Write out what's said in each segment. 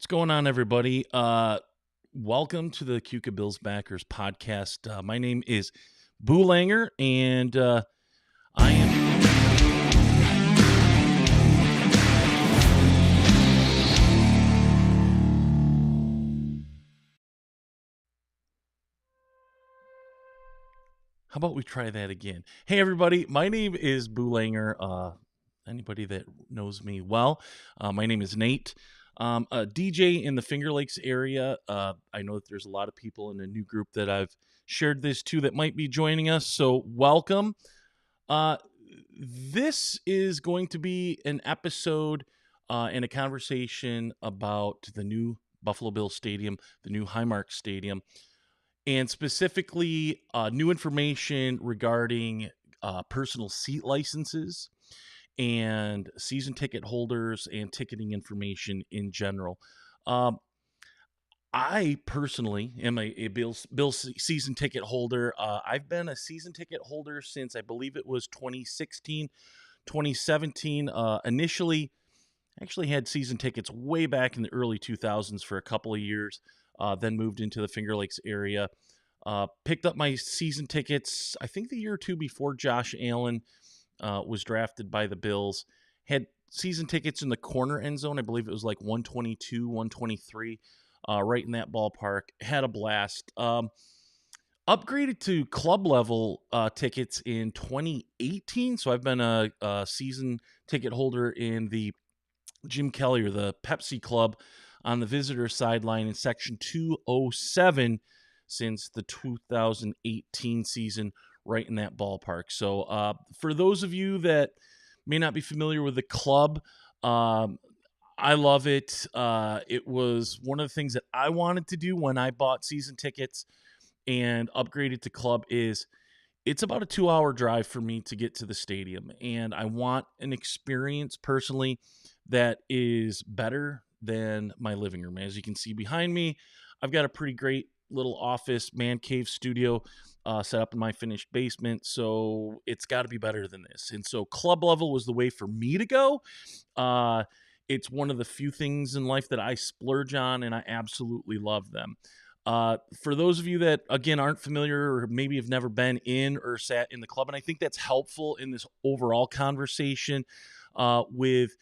What's going on, everybody? Welcome to the Cuca Bills Backers podcast. My name is Boo Langer, and I am. How about we try that again? Hey, everybody. My name is Boo Langer. Anybody that knows me well, my name is Nate. A DJ in the Finger Lakes area. I know that there's a lot of people in a new group that I've shared this to that might be joining us. So welcome. Uh, this is going to be an episode and a conversation about the new Buffalo Bills Stadium, the new Highmark Stadium, and specifically new information regarding personal seat licenses and season ticket holders and ticketing information in general. Um, I personally am a Bills season ticket holder. I've been a season ticket holder since I believe it was 2016, 2017. Initially, actually had season tickets way back in the early 2000s for a couple of years, then moved into the Finger Lakes area. Picked up my season tickets, I think the year or two before Josh Allen was drafted by the Bills. Had season tickets in the corner end zone. I believe it was like 122, 123, right in that ballpark. Had a blast. Upgraded to club level tickets in 2018. So I've been a season ticket holder in the Jim Kelly or the Pepsi Club on the visitor sideline in section 207 since the 2018 season, right in that ballpark. So for those of you that may not be familiar with the club, I love it. It was one of the things that I wanted to do when I bought season tickets and upgraded to club. Is it's about a 2-hour drive for me to get to the stadium, and I want an experience personally that is better than my living room. As you can see behind me, I've got a pretty great little office man cave studio set up in my finished basement, so it's got to be better than this. And so club level was the way for me to go. It's one of the few things in life that I splurge on, and I absolutely love them. For those of you that, again, aren't familiar or maybe have never been in or sat in the club, and I think that's helpful in this overall conversation with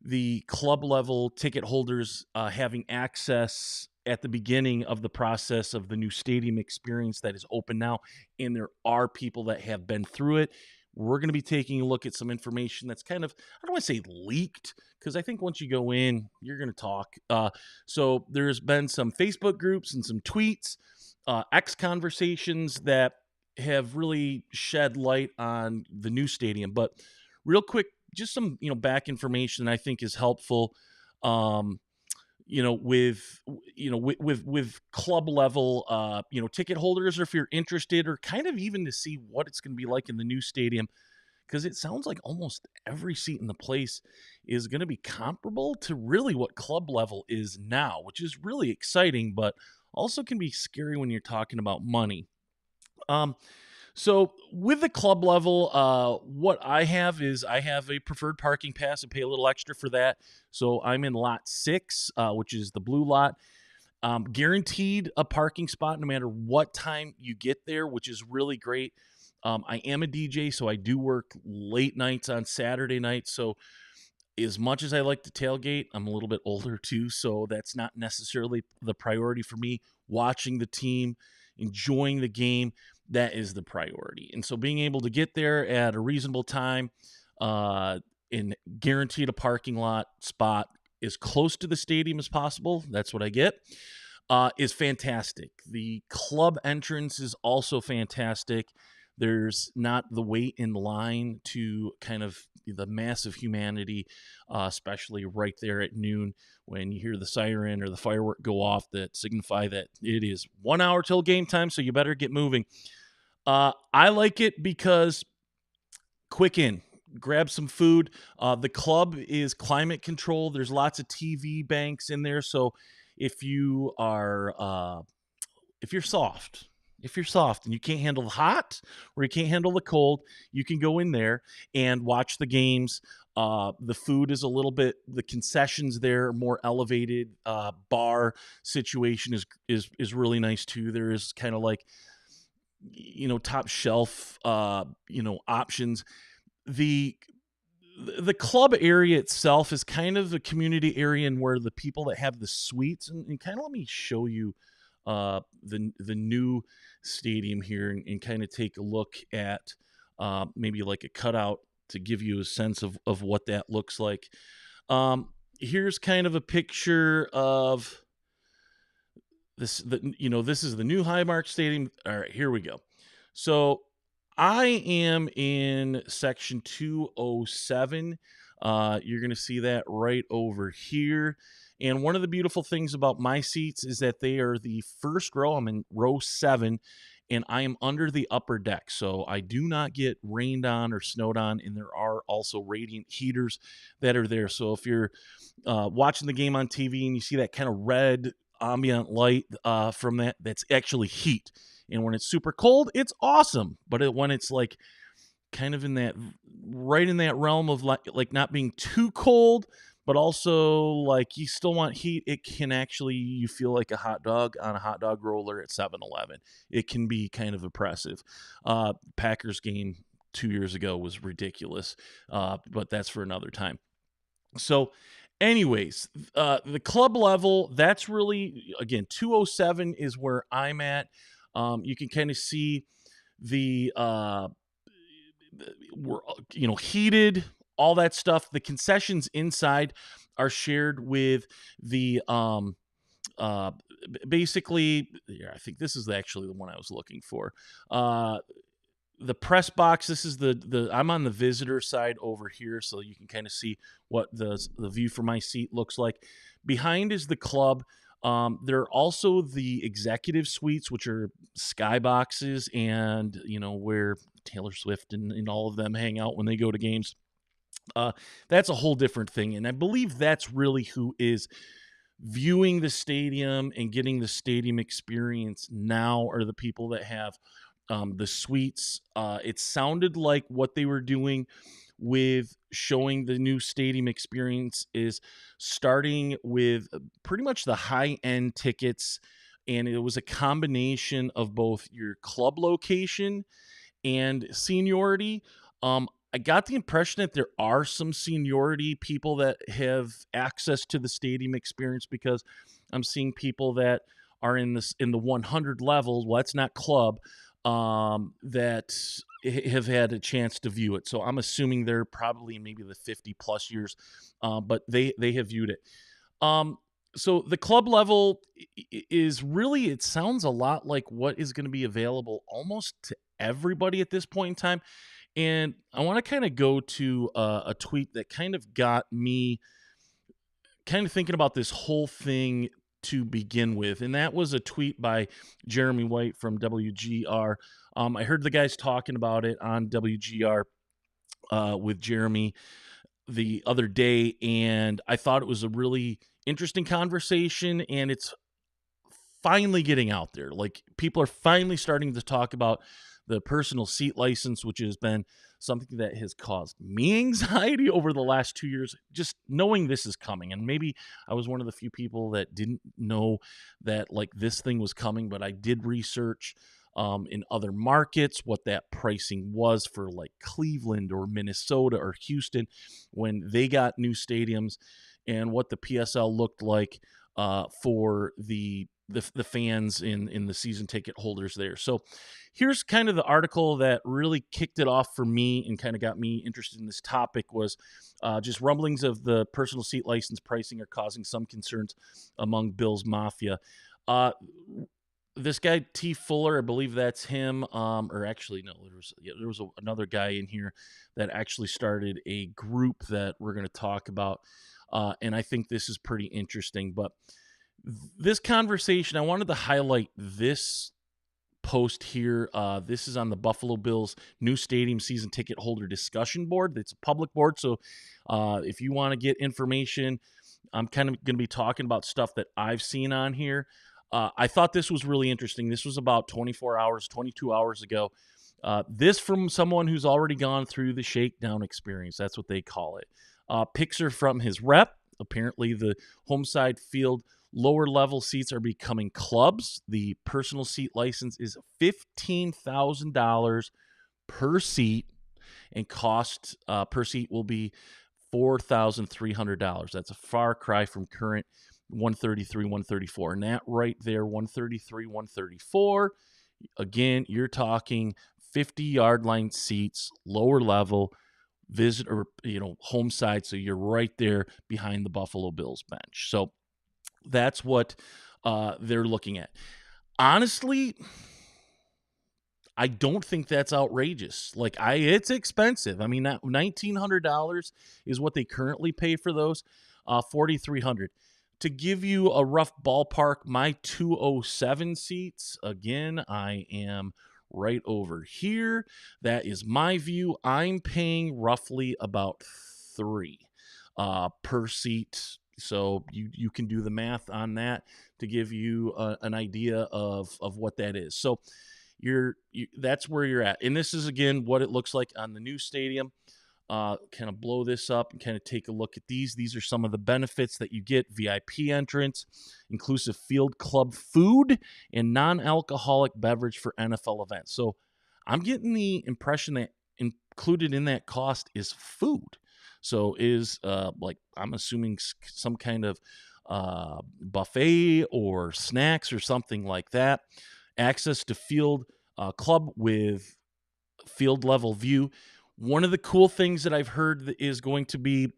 the club level ticket holders having access at the beginning of the process of the new stadium experience that is open now. And there are people that have been through it. We're going to be taking a look at some information that's kind of, I don't want to say leaked, because I think once you go in, you're going to talk. So there's been some Facebook groups and some tweets, X conversations that have really shed light on the new stadium. But real quick, just some back information I think is helpful. With club level, ticket holders, or if you're interested, or kind of even to see what it's going to be like in the new stadium, because it sounds like almost every seat in the place is going to be comparable to really what club level is now, which is really exciting, but also can be scary when you're talking about money. So with the club level, what I have is I have a preferred parking pass and pay a little extra for that. So I'm in lot 6, which is the blue lot. Guaranteed a parking spot no matter what time you get there, which is really great. I am a DJ, so I do work late nights on Saturday nights. So as much as I like to tailgate, I'm a little bit older too, so that's not necessarily the priority for me. Watching the team, enjoying the game, that is the priority. And so being able to get there at a reasonable time and guaranteed a parking lot spot as close to the stadium as possible, that's what I get, is fantastic. The club entrance is also fantastic. There's not the wait in line to kind of the massive humanity, especially right there at noon when you hear the siren or the firework go off that signify that it is 1 hour till game time, so you better get moving. I like it because quick in, grab some food. The club is climate controlled. There's lots of TV banks in there, so if you are if you're soft and you can't handle the hot or you can't handle the cold, you can go in there and watch the games The food is a little bit, the concessions there are more elevated. Bar situation is really nice too. There is kind of like, top shelf, options. The the club area itself is kind of a community area, and where the people that have the suites, and kind of let me show you the new stadium here, and kind of take a look at maybe like a cutout to give you a sense of what that looks like. Here's kind of a picture of this is the new Highmark Stadium. All right, here we go. So I am in section 207. You're going to see that right over here. And one of the beautiful things about my seats is that they are the first row. I'm in row 7, and I am under the upper deck. So I do not get rained on or snowed on, and there are also radiant heaters that are there. So if you're watching the game on TV and you see that kind of red ambient light from that's actually heat. And when it's super cold, it's awesome. But when it's like kind of in that realm of like not being too cold, but also like you still want heat, it can actually, you feel like a hot dog on a hot dog roller at 7-Eleven. It can be kind of oppressive. Packers game 2 years ago was ridiculous, but that's for another time. So anyways, the club level, that's really, again, 207 is where I'm at. You can kind of see the we're heated, all that stuff. The concessions inside are shared with the basically, yeah, I think this is actually the one I was looking for. The press box, this is the I'm on the visitor side over here, so you can kind of see what the view from my seat looks like. Behind is the club. There are also the executive suites, which are skyboxes, and where Taylor Swift and all of them hang out when they go to games. That's a whole different thing, and I believe that's really who is viewing the stadium and getting the stadium experience now, are the people that have the suites. It sounded like what they were doing with showing the new stadium experience is starting with pretty much the high-end tickets, and it was a combination of both your club location and seniority. I got the impression that there are some seniority people that have access to the stadium experience, because I'm seeing people that are in the 100 levels. Well, that's not club, that have had a chance to view it. So I'm assuming they're probably maybe the 50 plus years, but they have viewed it. So the club level is really, it sounds a lot like what is going to be available almost to everybody at this point in time. And I want to kind of go to a tweet that kind of got me kind of thinking about this whole thing to begin with. And that was a tweet by Jeremy White from WGR. I heard the guys talking about it on WGR with Jeremy the other day, and I thought it was a really interesting conversation, and it's finally getting out there. Like, people are finally starting to talk about the personal seat license, which has been something that has caused me anxiety over the last 2 years, just knowing this is coming. And maybe I was one of the few people that didn't know that like this thing was coming, but I did research in other markets what that pricing was for like Cleveland or Minnesota or Houston when they got new stadiums, and what the PSL looked like for the fans in the season ticket holders there. So here's kind of the article that really kicked it off for me and kind of got me interested in this topic. Was just rumblings of the personal seat license pricing are causing some concerns among Bills Mafia. This guy T Fuller, I believe that's him, or actually no, there was another guy in here that actually started a group that we're going to talk about, and I think this is pretty interesting. But this conversation, I wanted to highlight this post here. This is on the Buffalo Bills new stadium season ticket holder discussion board. It's a public board, so if you want to get information, I'm kind of going to be talking about stuff that I've seen on here. I thought this was really interesting. This was about 22 hours ago. This from someone who's already gone through the shakedown experience. That's what they call it. Picture from his rep. Apparently, the home side field lower level seats are becoming clubs. The personal seat license is $15,000 per seat, and cost per seat will be $4,300. That's a far cry from current 133, 134. And that right there, 133, 134. Again, you're talking 50-yard line seats, lower level, visitor, home side. So you're right there behind the Buffalo Bills bench. So that's what they're looking at. Honestly, I don't think that's outrageous. It's expensive. I mean, that $1,900 is what they currently pay for those. $4,300. To give you a rough ballpark, my 207 seats. Again, I am right over here. That is my view. I'm paying roughly about $3 per seat. So you can do the math on that to give you an idea of what that is. So that's where you're at. And this is, again, what it looks like on the new stadium. Kind of blow this up and kind of take a look at these. These are some of the benefits that you get: VIP entrance, inclusive field club food, and non-alcoholic beverage for NFL events. So I'm getting the impression that included in that cost is food. So I'm assuming some kind of buffet or snacks or something like that. Access to field club with field level view. One of the cool things that I've heard that is going to be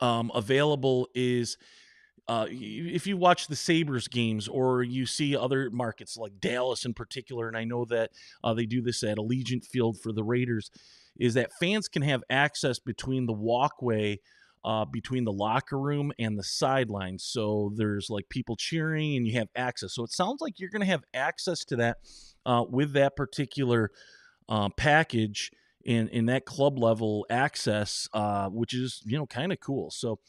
available is if you watch the Sabres games or you see other markets like Dallas in particular, and I know that they do this at Allegiant Field for the Raiders, is that fans can have access between the walkway between the locker room and the sidelines. So there's like people cheering and you have access. So it sounds like you're going to have access to that with that particular package in that club level access, which is, kind of cool. So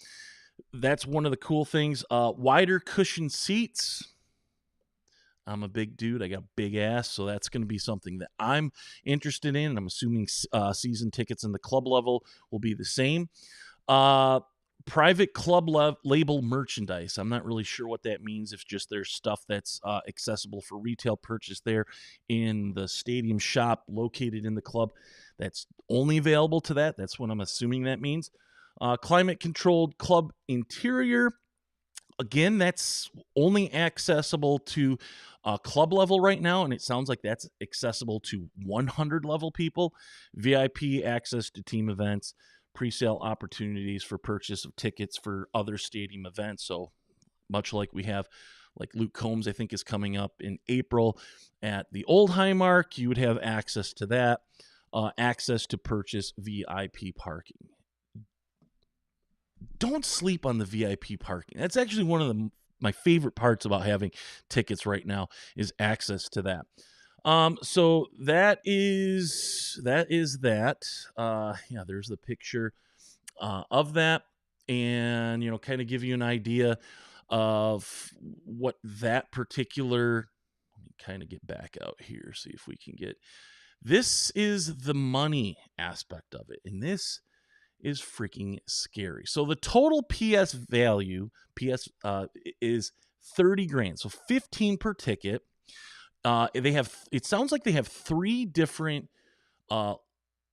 that's one of the cool things. Wider cushion seats. I'm a big dude. I got big ass, so that's going to be something that I'm interested in. And I'm assuming season tickets in the club level will be the same. Private club label merchandise. I'm not really sure what that means. If just there's stuff that's accessible for retail purchase there in the stadium shop located in the club that's only available to that. That's what I'm assuming that means. Climate controlled club interior. Again, that's only accessible to club level right now, and it sounds like that's accessible to 100 level people. VIP access to team events, pre-sale opportunities for purchase of tickets for other stadium events. So much like we have, like Luke Combs, I think, is coming up in April at the Old Highmark, you would have access to that, access to purchase VIP parking. Don't sleep on the VIP parking. That's actually one of my favorite parts about having tickets right now is access to that. So that is that. There's the picture of that, and kind of give you an idea of what that particular. Let me kind of get back out here, see if we can get. This is the money aspect of it, and this is freaking scary. So the total PS value is 30 grand. So 15 per ticket. It sounds like they have 3 different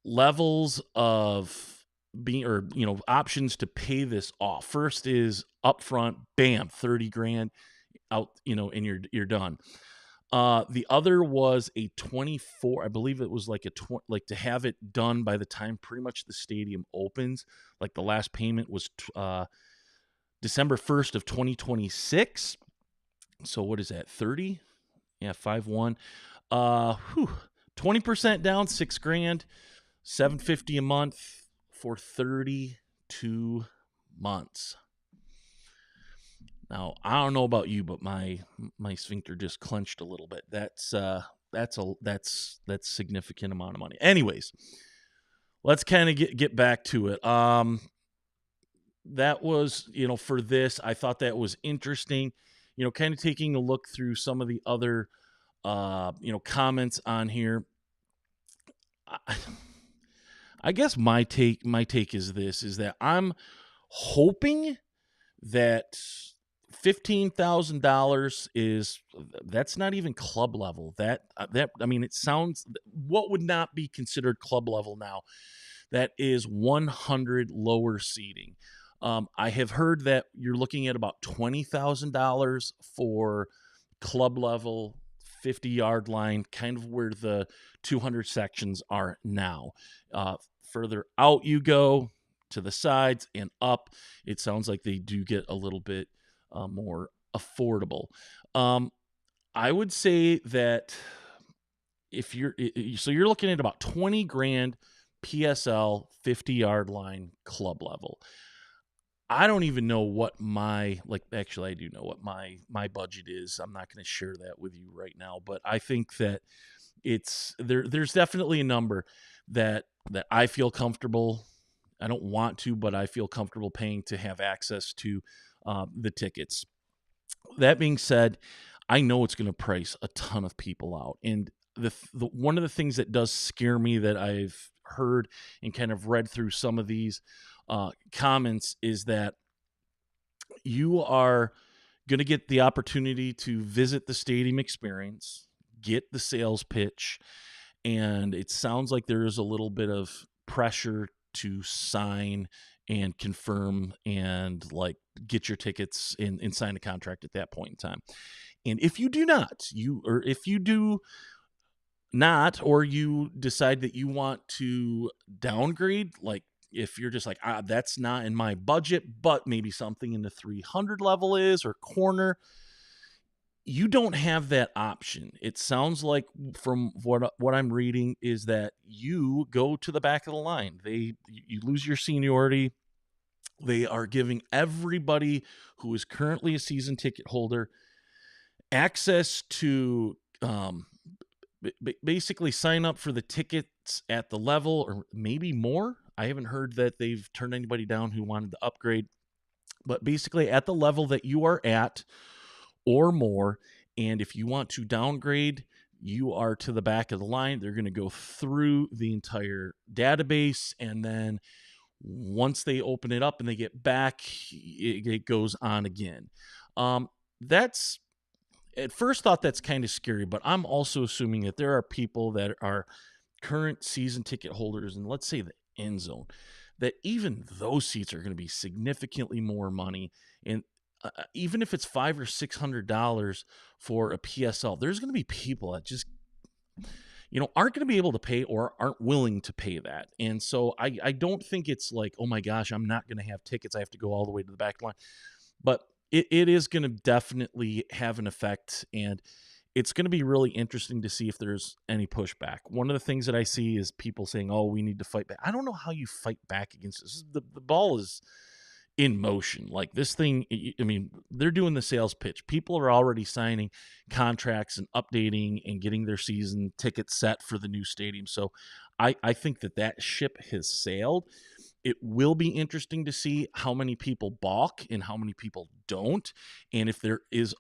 levels of options to pay this off. First is upfront, bam, 30 grand out, and you're done. The other was a 24. I believe it was like to have it done by the time pretty much the stadium opens. Like the last payment was December 1st of 2026. So what is that? 30? Yeah, 5-1. 20% down, 6 grand, $750 a month for 32 months. Now, I don't know about you, but my sphincter just clenched a little bit. That's significant amount of money. Anyways, let's kind of get back to it. That was, for this, I thought that was interesting. Kind of taking a look through some of the other, comments on here. I, I guess my take is this: is that I'm hoping that $15,000 is that's not even club level. That I mean, it sounds what would not be considered club level now. That is 100 lower seating. I have heard that you're looking at about $20,000 for club level, 50-yard line, kind of where the 200 sections are now. Further out you go to the sides and up, it sounds like they do get a little bit more affordable. Um, I would say that if you're looking at about 20 grand PSL 50-yard line club level. I don't even know what actually I do know what my budget is. I'm not going to share that with you right now, but I think that there's definitely a number that I feel comfortable. I don't want to, but I feel comfortable paying to have access to the tickets. That being said, I know it's going to price a ton of people out, and the one of the things that does scare me that I've heard and kind of read through some of these comments is that you are going to get the opportunity to visit the stadium experience, get the sales pitch, and it sounds like there is a little bit of pressure to sign and confirm and like get your tickets and sign a contract at that point in time. And if you do not, if you do not, or you decide that you want to downgrade, like if you're just like, that's not in my budget, but maybe something in the 300 level is, or corner, you don't have that option. It sounds like from what I'm reading is that you go to the back of the line. You lose your seniority. They are giving everybody who is currently a season ticket holder access to basically sign up for the tickets at the level or maybe more. I haven't heard that they've turned anybody down who wanted to upgrade, but basically at the level that you are at or more. And if you want to downgrade, you are to the back of the line. They're going to go through the entire database. And then once they open it up and they get back, it goes on again. That's at first thought that's kind of scary, but I'm also assuming that there are people that are current season ticket holders, and let's say the end zone, that even those seats are going to be significantly more money. And even if it's $500 or $600 for a PSL, there's going to be people that just aren't going to be able to pay or aren't willing to pay that. And so I don't think it's like, oh my gosh, I'm not going to have tickets, I have to go all the way to the back line. But it is going to definitely have an effect, and it's going to be really interesting to see if there's any pushback. One of the things that I see is people saying, oh, we need to fight back. I don't know how you fight back against this. The ball is in motion. Like this thing, I mean, they're doing the sales pitch. People are already signing contracts and updating and getting their season tickets set for the new stadium. So I think that ship has sailed. It will be interesting to see how many people balk and how many people don't. And if there is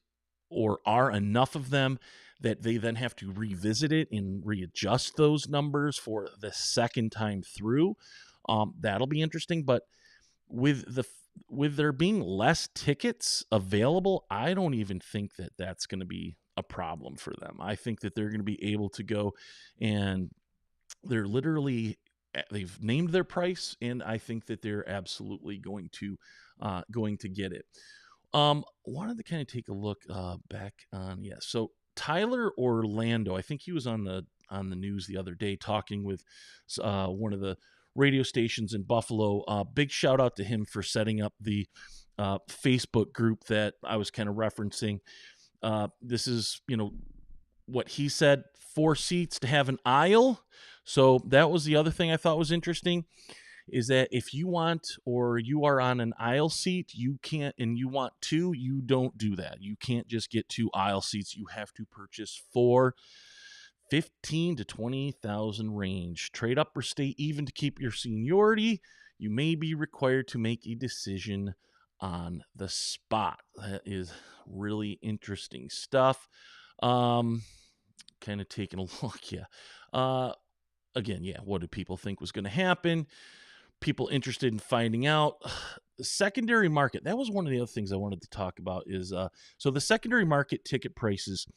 or are enough of them that they then have to revisit it and readjust those numbers for the second time through, that'll be interesting. But with there being less tickets available, I don't even think that that's going to be a problem for them. I think that they're going to be able to go, and they've named their price, and I think that they're absolutely going to get it. Wanted to kind of take a look back on so Tyler Orlando, I think he was on the news the other day talking with one of the radio stations in Buffalo. Big shout out to him for setting up the Facebook group that I was kind of referencing. This is, what he said, 4 seats to have an aisle. So that was the other thing I thought was interesting, is that if you want, or you are on an aisle seat, you can't, and you want 2, you don't do that. You can't just get 2 aisle seats. You have to purchase 4. 15 to 20,000 range. Trade up or stay even to keep your seniority. You may be required to make a decision on the spot. That is really interesting stuff. Kind of taking a look, yeah. again, yeah, what did people think was going to happen? People interested in finding out. The secondary market, that was one of the other things I wanted to talk about is so the secondary market ticket prices.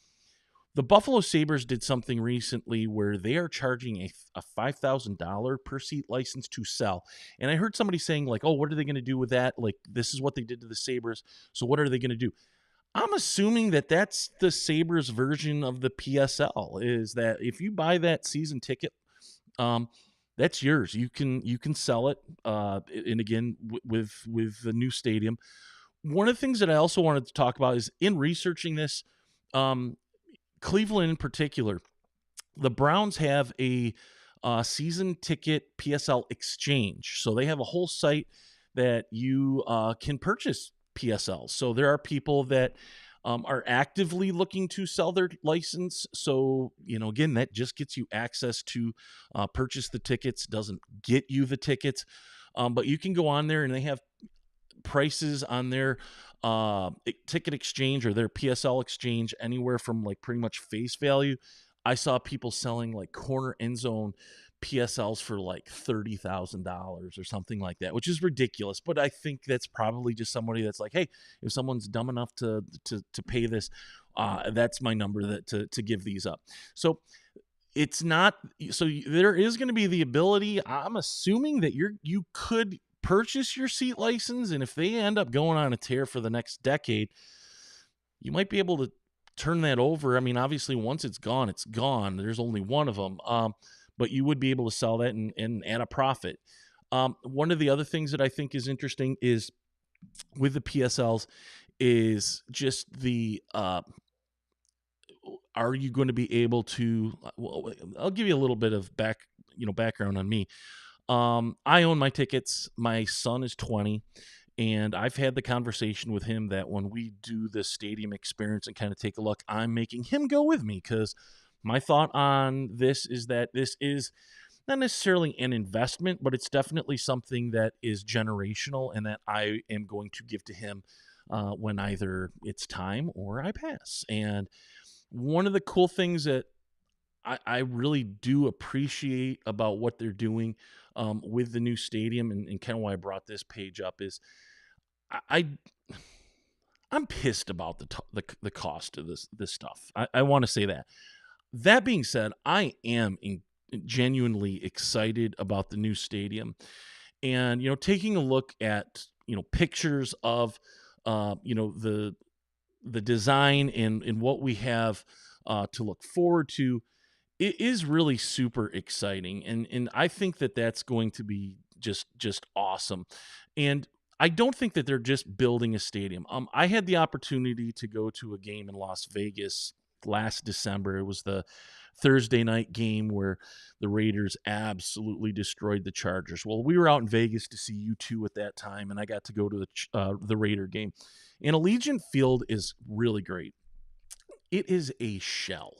The Buffalo Sabres did something recently where they are charging a $5,000 per seat license to sell. And I heard somebody saying, like, oh, what are they going to do with that? Like, this is what they did to the Sabres. So what are they going to do? I'm assuming that that's the Sabres version of the PSL, is that if you buy that season ticket, um, that's yours. You can sell it. And again, with the new stadium. One of the things that I also wanted to talk about is in researching this, um, Cleveland in particular, the Browns have a season ticket PSL exchange. So they have a whole site that you can purchase PSLs. So there are people that are actively looking to sell their license. So, again, that just gets you access to purchase the tickets, doesn't get you the tickets. But you can go on there and they have prices on their ticket exchange or their PSL exchange anywhere from like pretty much face value. I saw people selling like corner end zone PSLs for like $30,000 or something like that, which is ridiculous. But I think that's probably just somebody that's like, hey, if someone's dumb enough to pay this, that's my number to give these up. So it's not, so there is going to be the ability. I'm assuming that you could purchase your seat license, and if they end up going on a tear for the next decade, you might be able to turn that over. I mean, obviously, once it's gone, it's gone. There's only one of them, but you would be able to sell that and add a profit. One of the other things that I think is interesting is with the PSLs is just the are you going to be able to? Well, I'll give you a little bit of background on me. I own my tickets. My son is 20, and I've had the conversation with him that when we do the stadium experience and kind of take a look, I'm making him go with me because my thought on this is that this is not necessarily an investment, but it's definitely something that is generational and that I am going to give to him when either it's time or I pass. And one of the cool things that I really do appreciate about what they're doing with the new stadium and kind of why I brought this page up is I I'm pissed about the cost of this stuff. I want to say that. That being said, I am genuinely excited about the new stadium, and taking a look at pictures of the design and what we have to look forward to. It is really super exciting, and I think that that's going to be just awesome. And I don't think that they're just building a stadium. I had the opportunity to go to a game in Las Vegas last December. It was the Thursday night game where the Raiders absolutely destroyed the Chargers. Well, we were out in Vegas to see U2 at that time, and I got to go to the Raider game. And Allegiant Field is really great. It is a shell.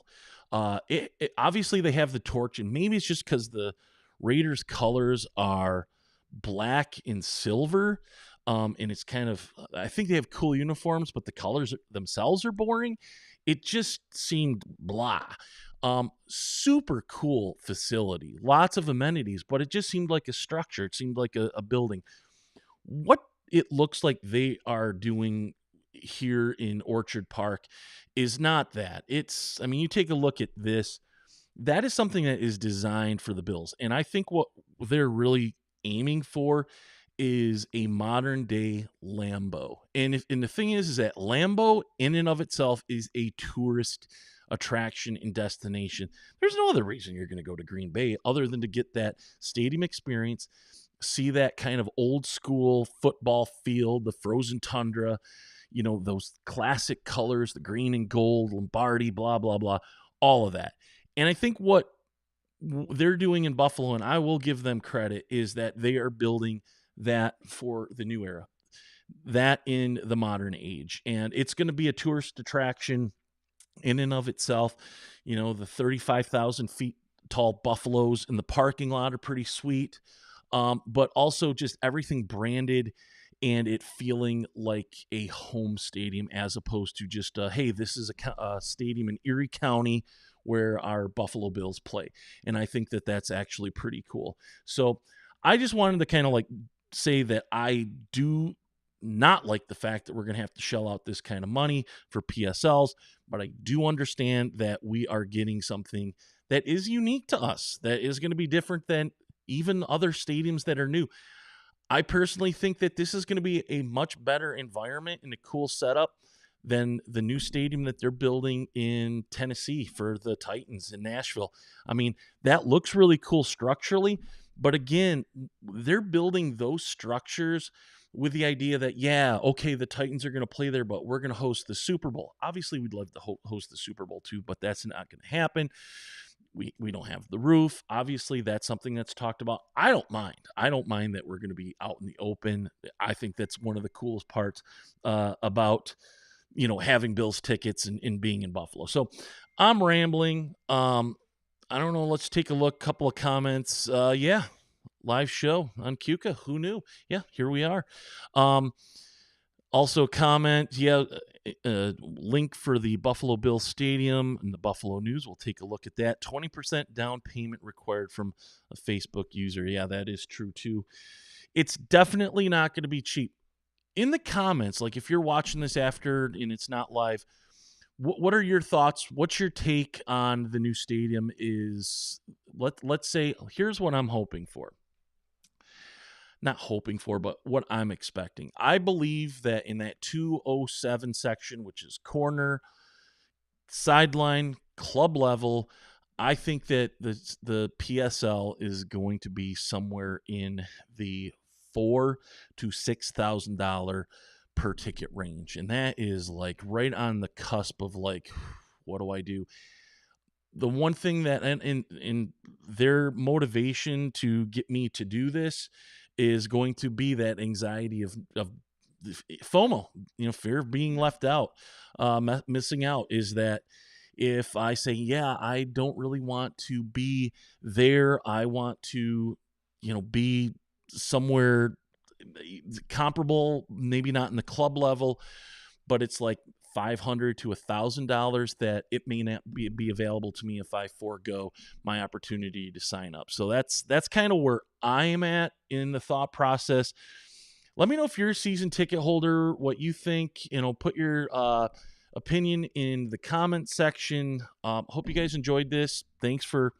Obviously they have the torch, and maybe it's just because the Raiders colors are black and silver. And it's kind of, I think they have cool uniforms, but the colors themselves are boring. It just seemed blah. Super cool facility, lots of amenities, but it just seemed like a structure. It seemed like a building. What it looks like they are doing here in Orchard Park is not that. I mean, you take a look at this, that is something that is designed for the Bills. And I think what they're really aiming for is a modern day Lambeau. And the thing is that Lambeau in and of itself is a tourist attraction and destination. There's no other reason you're going to go to Green Bay other than to get that stadium experience, see that kind of old school football field, the frozen tundra, those classic colors, the green and gold, Lombardi, blah, blah, blah, all of that. And I think what they're doing in Buffalo, and I will give them credit, is that they are building that for the new era, that in the modern age. And it's going to be a tourist attraction in and of itself. The 35,000 feet tall buffaloes in the parking lot are pretty sweet. But also just everything branded and it feeling like a home stadium as opposed to just, hey, this is a stadium in Erie County where our Buffalo Bills play. And I think that that's actually pretty cool. So I just wanted to kind of like say that I do not like the fact that we're going to have to shell out this kind of money for PSLs, but I do understand that we are getting something that is unique to us, that is going to be different than even other stadiums that are new. I personally think that this is going to be a much better environment and a cool setup than the new stadium that they're building in Tennessee for the Titans in Nashville. I mean, that looks really cool structurally, but again, they're building those structures with the idea that, yeah, okay, the Titans are going to play there, but we're going to host the Super Bowl. Obviously, we'd love to host the Super Bowl too, but that's not going to happen. We don't have the roof. Obviously, that's something that's talked about. I don't mind. I don't mind that we're going to be out in the open. I think that's one of the coolest parts about having Bills tickets and being in Buffalo. So I'm rambling. I don't know. Let's take a look. Couple of comments. Yeah, live show on Cuca. Who knew? Yeah, here we are. Also comment, yeah, link for the Buffalo Bills Stadium and the Buffalo News. We'll take a look at that. 20% down payment required from a Facebook user. Yeah, that is true too. It's definitely not going to be cheap. In the comments, like if you're watching this after and it's not live, what are your thoughts? What's your take on the new stadium? Let's say, here's what I'm hoping for. Not hoping for, but what I'm expecting. I believe that in that 207 section, which is corner, sideline, club level, I think that the PSL is going to be somewhere in the $4,000 to $6,000 per ticket range, and that is like right on the cusp of like, what do I do? The one thing that in their motivation to get me to do this is going to be that anxiety of FOMO, fear of being left out, missing out. Is that if I say, yeah, I don't really want to be there, I want to, be somewhere comparable, maybe not in the club level, but it's like $500 to $1,000 that it may not be available to me if I forego my opportunity to sign up. So that's kind of where I am at in the thought process. Let me know if you're a season ticket holder, what you think. Put your opinion in the comment section. Hope you guys enjoyed this. Thanks for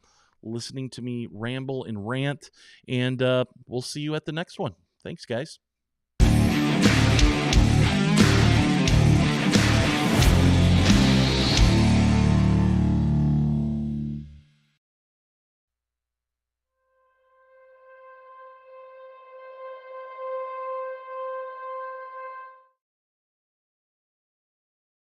listening to me ramble and rant, and we'll see you at the next one. Thanks, guys.